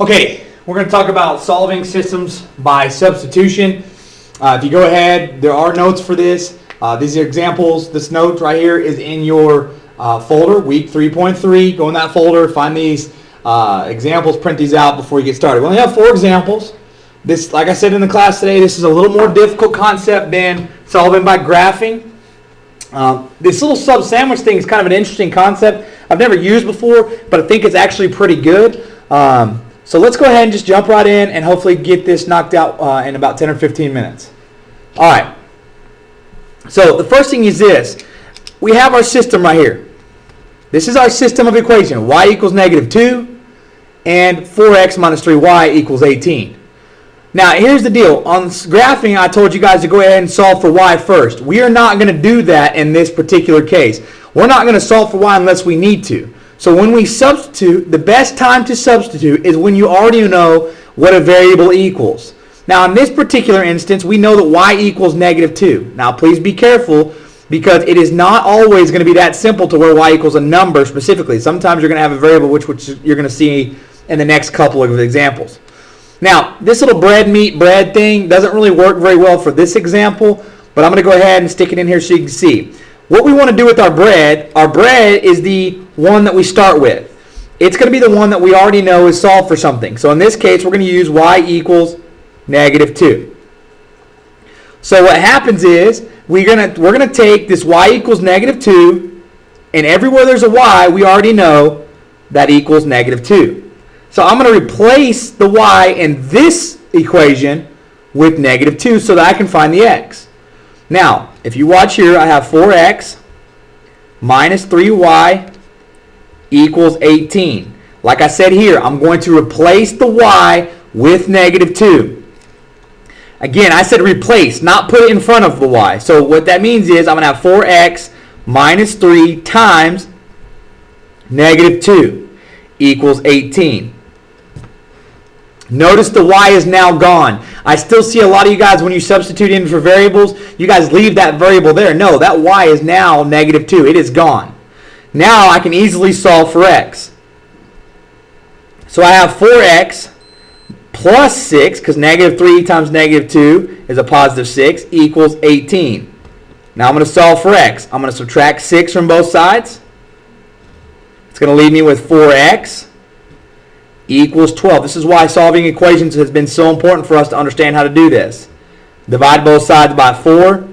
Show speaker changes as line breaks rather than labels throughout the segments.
Okay, we're going to talk about solving systems by substitution. If you go ahead, there are notes for this. These are examples. This note right here is in your folder, week 3.3. Go in that folder, find these examples, print these out before you get started. We only have 4 examples. This, like I said in the class today, this is a little more difficult concept than solving by graphing. This little sub-sandwich thing is kind of an interesting concept I've never used before, but I think it's actually pretty good. So let's go ahead and just jump right in and hopefully get this knocked out in about 10 or 15 minutes. All right. So the first thing is this. We have our system right here. This is our system of equation. Y equals negative 2 and 4x minus 3y equals 18. Now, here's the deal. On graphing, I told you guys to go ahead and solve for y first. We are not going to do that in this particular case. We're not going to solve for y unless we need to. So when we substitute, the best time to substitute is when you already know what a variable equals. Now, in this particular instance, we know that y equals negative 2. Now, please be careful because it is not always going to be that simple to where y equals a number specifically. Sometimes you're going to have a variable which you're going to see in the next couple of examples. Now, this little bread thing doesn't really work very well for this example, but I'm going to go ahead and stick it in here so you can see. What we want to do with our bread is the one that we start with. It's going to be the one that we already know is solved for something. So in this case, we're going to use y equals negative 2. So what happens is we're going to take this y equals negative 2, and everywhere there's a y, we already know that equals negative 2. So I'm going to replace the y in this equation with negative 2 so that I can find the x. Now, if you watch here, I have 4x minus 3y equals 18. Like I said here, I'm going to replace the y with negative 2. Again, I said replace, not put it in front of the y. So what that means is I'm going to have 4x minus 3 times negative 2 equals 18. Notice the y is now gone. I still see a lot of you guys when you substitute in for variables, you guys leave that variable there. No, that y is now negative 2. It is gone. Now I can easily solve for x. So I have 4x plus 6, because negative 3 times negative 2 is a positive 6, equals 18. Now I'm going to solve for x. I'm going to subtract 6 from both sides. It's going to leave me with 4x equals 12. This is why solving equations has been so important for us to understand how to do this. Divide both sides by 4.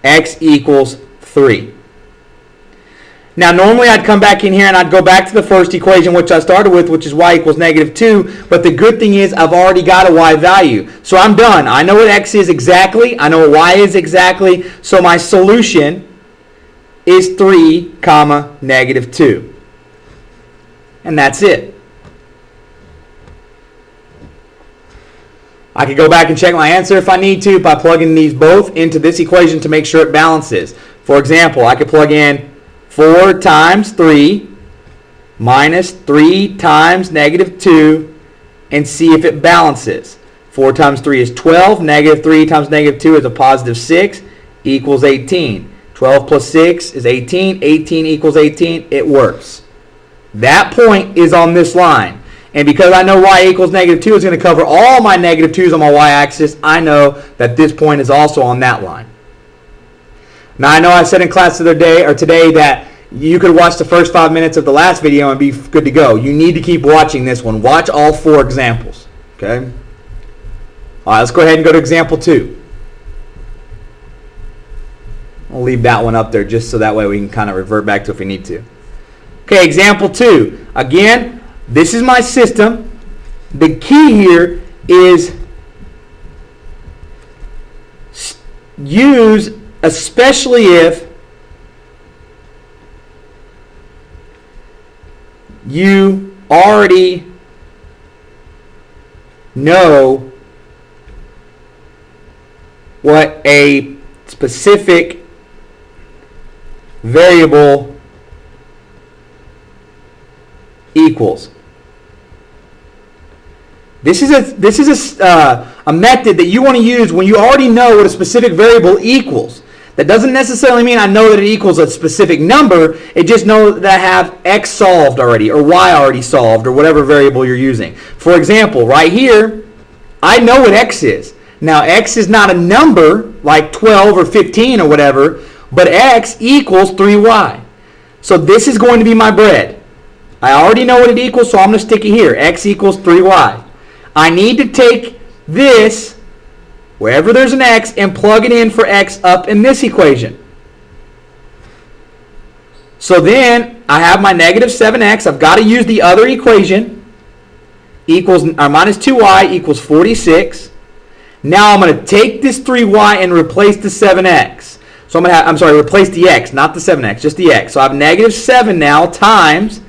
X equals 3. Now normally I'd come back in here and I'd go back to the first equation which I started with, which is y equals negative 2. But the good thing is I've already got a y value. So I'm done. I know what x is exactly. I know what y is exactly. So my solution is 3, negative 2. And that's it. I could go back and check my answer if I need to by plugging these both into this equation to make sure it balances. For example, I could plug in 4 times 3 minus 3 times negative 2 and see if it balances. 4 times 3 is 12. Negative 3 times negative 2 is a positive 6 equals 18. 12 plus 6 is 18. 18 equals 18. It works. That point is on this line. And because I know y equals negative 2 is going to cover all my negative 2's on my y-axis, I know that this point is also on that line. Now, I know I said in class today that you could watch the first 5 minutes of the last video and be good to go. You need to keep watching this one. Watch all 4 examples. Okay? All right, let's go ahead and go to example 2. I'll leave that one up there just so that way we can kind of revert back to if we need to. Okay, example 2. Again, this is my system. The key here is use, especially if you already know what a specific variable equals. This is a method that you want to use when you already know what a specific variable equals. That doesn't necessarily mean I know that it equals a specific number. It just knows that I have x solved already, or y already solved, or whatever variable you're using. For example, right here, I know what x is. Now, x is not a number like 12 or 15 or whatever, but x equals 3y. So this is going to be my bread. I already know what it equals, so I'm going to stick it here. X equals 3y. I need to take this, wherever there's an x, and plug it in for x up in this equation. So then I have my negative 7x. I've got to use the other equation. Minus 2y equals 46. Now I'm going to take this 3y and replace the 7x. So replace the x, not the 7x, just the x. So I have negative 7 now times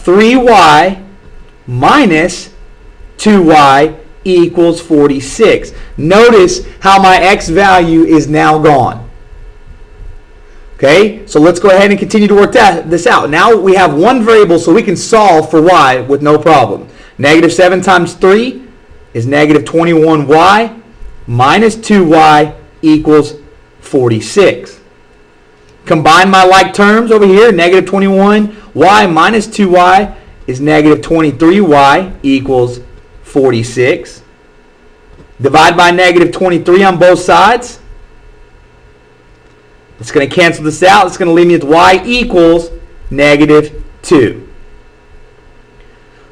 3y minus 2y equals 46. Notice how my x value is now gone. Okay, so let's go ahead and continue to work this out. Now we have one variable, so we can solve for y with no problem. Negative 7 times 3 is negative 21y minus 2y equals 46. Combine my like terms over here. Negative 21y minus 2y is negative 23y equals 46. Divide by negative 23 on both sides. It's going to cancel this out. It's going to leave me with y equals negative 2.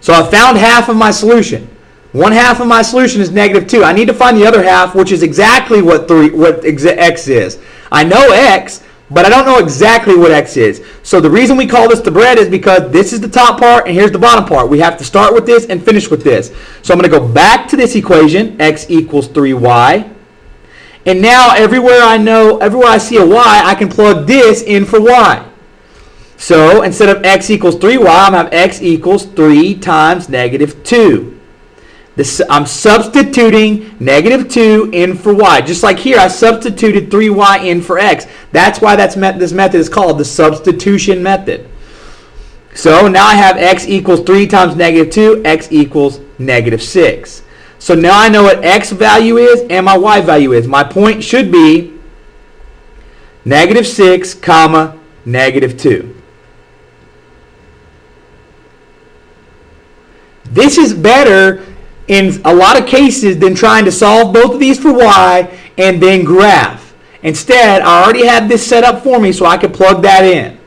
So I found half of my solution. One half of my solution is negative 2. I need to find the other half, which is exactly what x is. I know x, but I don't know exactly what x is. So the reason we call this the bread is because this is the top part and here's the bottom part. We have to start with this and finish with this. So I'm going to go back to this equation, x equals 3y. And now everywhere I see a y, I can plug this in for y. So instead of x equals 3y, I'm going to have x equals 3 times negative 2. I'm substituting negative 2 in for y. Just like here, I substituted 3y in for x. That's why this method is called the substitution method. So now I have x equals 3 times negative 2, x equals negative 6. So now I know what x value is and my y value is. My point should be negative 6, comma, negative 2. This is better in a lot of cases than trying to solve both of these for y and then graph. Instead, I already have this set up for me so I could plug that in.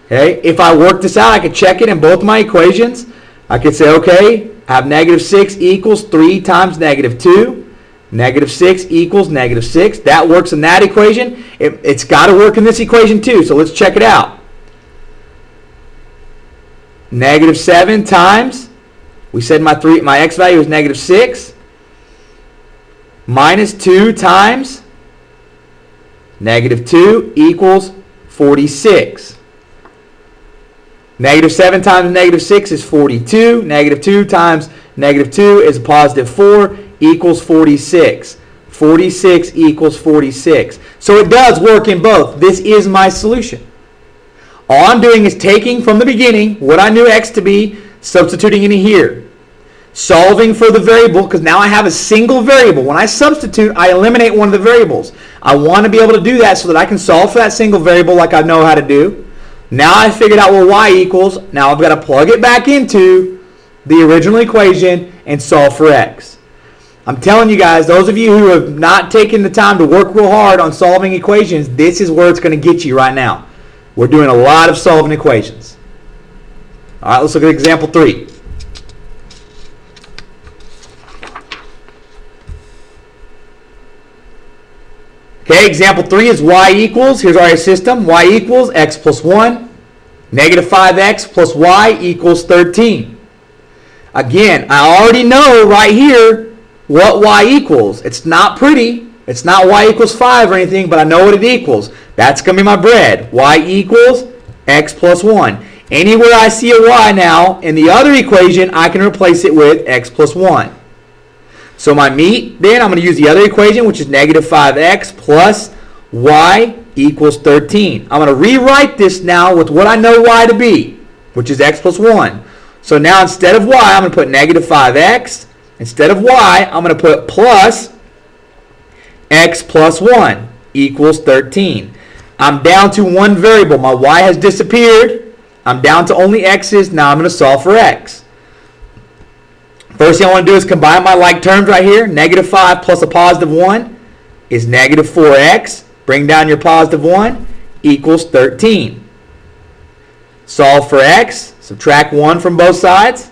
Okay? If I work this out, I could check it in both my equations. I could say, okay, I have negative 6 equals 3 times negative 2. Negative 6 equals negative 6. That works in that equation. It's got to work in this equation too, so let's check it out. Negative 7 times, we said my x value is negative 6, minus 2 times negative 2 equals 46. Negative 7 times negative 6 is 42. Negative 2 times negative 2 is a positive 4 equals 46. 46 equals 46. So it does work in both. This is my solution. All I'm doing is taking from the beginning what I knew x to be, substituting it in here. Solving for the variable, because now I have a single variable. When I substitute, I eliminate one of the variables. I want to be able to do that so that I can solve for that single variable like I know how to do. Now I figured out what y equals. Now I've got to plug it back into the original equation and solve for x. I'm telling you guys, those of you who have not taken the time to work real hard on solving equations, this is where it's going to get you right now. We're doing a lot of solving equations. All right, let's look at example 3. Okay, example 3 is y equals, here's our system, y equals x plus 1, negative 5x plus y equals 13. Again, I already know right here what y equals. It's not pretty. It's not y equals 5 or anything, but I know what it equals. That's going to be my bread. Y equals x plus 1. Anywhere I see a y now in the other equation, I can replace it with x plus 1. So my meat, then I'm going to use the other equation, which is negative 5x plus y equals 13. I'm going to rewrite this now with what I know y to be, which is x plus 1. So now instead of y, I'm going to put negative 5x. Instead of y, I'm going to put plus x plus 1 equals 13. I'm down to one variable. My y has disappeared. I'm down to only x's. Now I'm going to solve for x. First thing I want to do is combine my like terms right here. Negative 5 plus a positive 1 is negative 4x. Bring down your positive 1 equals 13. Solve for x. Subtract 1 from both sides.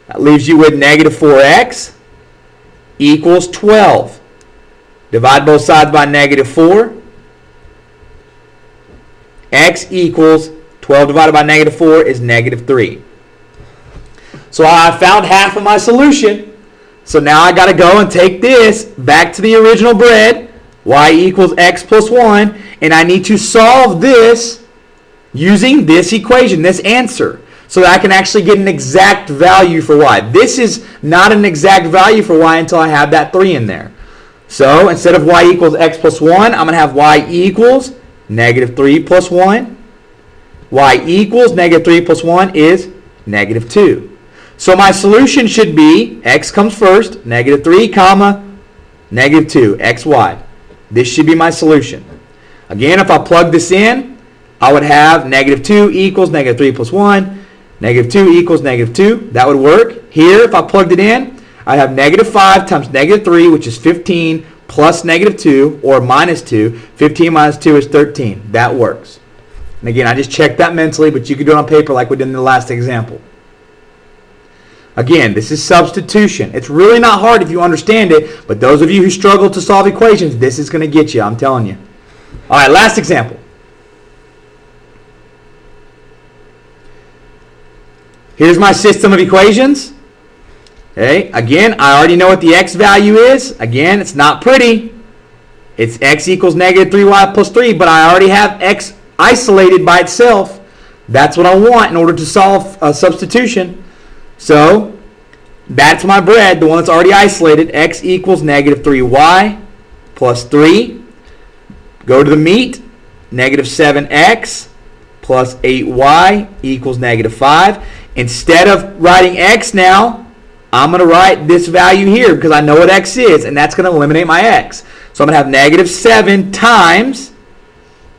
That leaves you with negative 4x equals 12. Divide both sides by negative 4. X equals 12 divided by negative 4 is negative 3. So I found half of my solution. So now I got to go and take this back to the original bread. Y equals x plus 1. And I need to solve this using this equation, this answer, so that I can actually get an exact value for y. This is not an exact value for y until I have that 3 in there. So instead of y equals x plus 1, I'm going to have y equals negative 3 plus 1. Y equals negative 3 plus 1 is negative 2. So my solution should be x comes first, negative 3 comma negative 2, xy. This should be my solution. Again, if I plug this in, I would have negative 2 equals negative 3 plus 1. Negative 2 equals negative 2. That would work. Here, if I plugged it in, I have negative 5 times negative 3, which is 15, plus negative 2, or minus 2. 15 minus 2 is 13. That works. And again, I just checked that mentally, but you can do it on paper like we did in the last example. Again, this is substitution. It's really not hard if you understand it, but those of you who struggle to solve equations, this is going to get you, I'm telling you. All right, last example. Here's my system of equations. Okay, again, I already know what the x value is. Again, it's not pretty. It's x equals negative 3y plus 3, but I already have x isolated by itself. That's what I want in order to solve a substitution. So that's my bread, the one that's already isolated. X equals negative 3y plus 3. Go to the meat. Negative 7x plus 8y equals negative 5. Instead of writing x now, I'm going to write this value here because I know what x is, and that's going to eliminate my x. So I'm going to have negative 7 times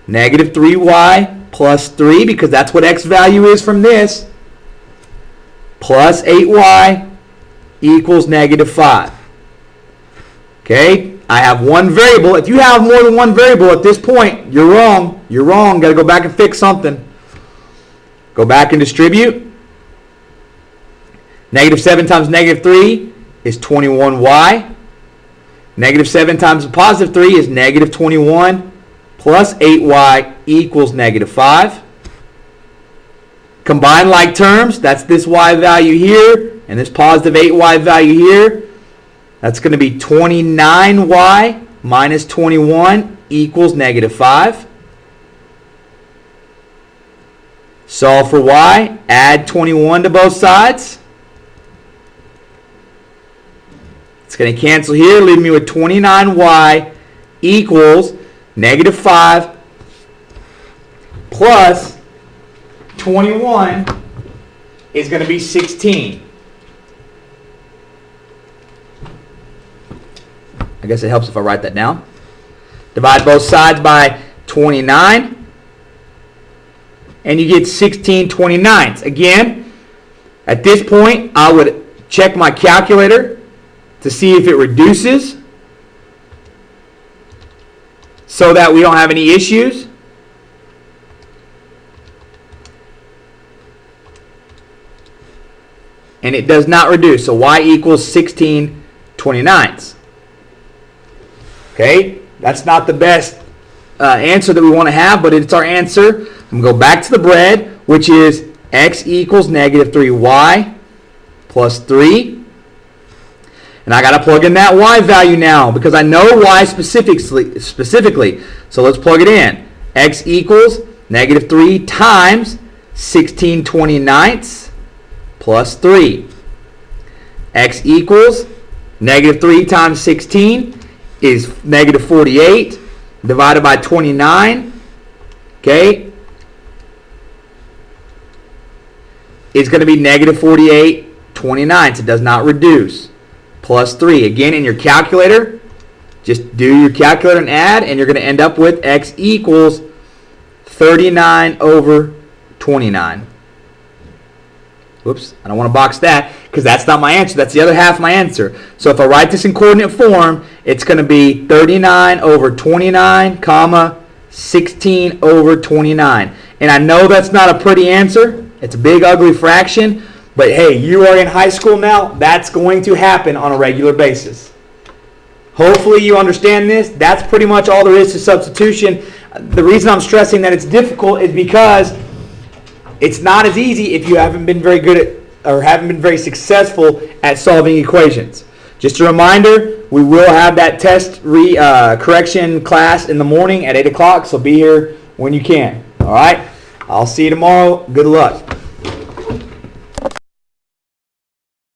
negative 3y plus 3, because that's what x value is from this, plus 8y equals negative 5. Okay, I have one variable. If you have more than one variable at this point, you're wrong. You're wrong. Got to go back and fix something. Go back and distribute. Negative 7 times negative 3 is 21y. Negative 7 times positive 3 is negative 21 plus 8y equals negative 5. Combine like terms. That's this y value here and this positive 8y value here. That's going to be 29y minus 21 equals negative 5. Solve for y. Add 21 to both sides. It's going to cancel here, leaving me with 29y equals negative 5 plus 21 is going to be 16. I guess it helps if I write that down. Divide both sides by 29, and you get 16 29ths. Again, at this point, I would check my calculator to see if it reduces so that we don't have any issues. And it does not reduce. So y equals 16 29ths. Okay, that's not the best answer that we want to have, but it's our answer. I'm going to go back to the bread, which is x equals negative 3y plus 3. And I got to plug in that y value now because I know y specifically. So let's plug it in. X equals negative 3 times 16 29ths plus 3. X equals negative 3 times 16 is negative 48 divided by 29. Okay. It's going to be negative 48 29ths. It does not reduce. Plus 3. Again, in your calculator, Just do your calculator and add, and you're going to end up with x equals 39 over 29. Whoops, I don't want to box that because that's not my answer. That's the other half of my answer. So if I write this in coordinate form, it's going to be 39 over 29, comma, 16 over 29. And I know that's not a pretty answer. It's a big, ugly fraction. But hey, you are in high school now. That's going to happen on a regular basis. Hopefully you understand this. That's pretty much all there is to substitution. The reason I'm stressing that it's difficult is because it's not as easy if you haven't been very good at or haven't been very successful at solving equations. Just a reminder, we will have that test correction class in the morning at 8 o'clock, so be here when you can. All right? I'll see you tomorrow. Good luck.